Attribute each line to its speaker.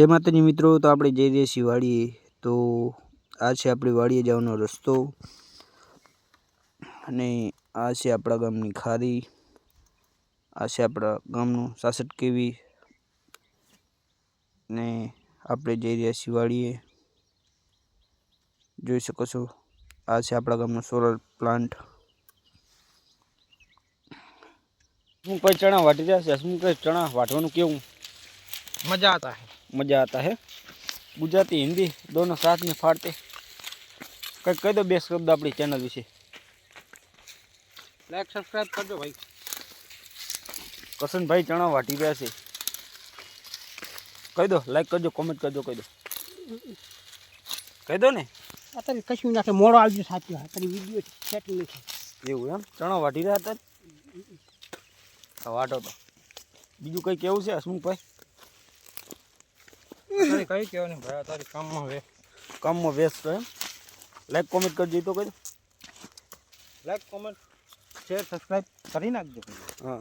Speaker 1: જય માતાજી મિત્રો, તો આપણે જઈ રહ્યા છીએ વાડીએ। તો આ છે આપણી વાડીએ જવાનો રસ્તો અને આ છે આપણા ગામની ખારી, આ છે આપણા ગામનું 66 કેવી ને આપણે જઈ રહ્યા છીએ વાડીએ। જોઈ શકો છો આ છે આપણા ગામનો સોલર પ્લાન્ટ। હું કોઈ ચણા વાટી રહ્યા છે, હું કોઈ ચણા વાટવાનું કેવું
Speaker 2: मजा आता है।
Speaker 1: गुजराती हिंदी दोनों साथ में फाड़ते। कह दो 2 शब्द अपनी चैनल विषे।
Speaker 2: लाइक सब्सक्राइब कर दो भाई।
Speaker 1: कसन भाई चना वाटी रहा है, कह दो लाइक कर दो, कमेंट कर दो, कह दो ने।
Speaker 2: અત્યારે કશું નાખે મોડો આવજો સાચું તારી વિડિયો સેટિંગ નથી
Speaker 1: એવું એમ ચણા વાટી રહ્યા હતા વાટો તો બીજું કઈ કેવું છે હસમુખભાઈ?
Speaker 2: તારે કઈ કહેવાનું ભાઈ, તારી
Speaker 1: કામમાં વ્યસ્ત એમ। લાઈક કોમેન્ટ કરજો તો કહી દો,
Speaker 2: લાઈક કોમેન્ટ શેર સબસ્ક્રાઇબ કરી નાખજો।
Speaker 1: હા।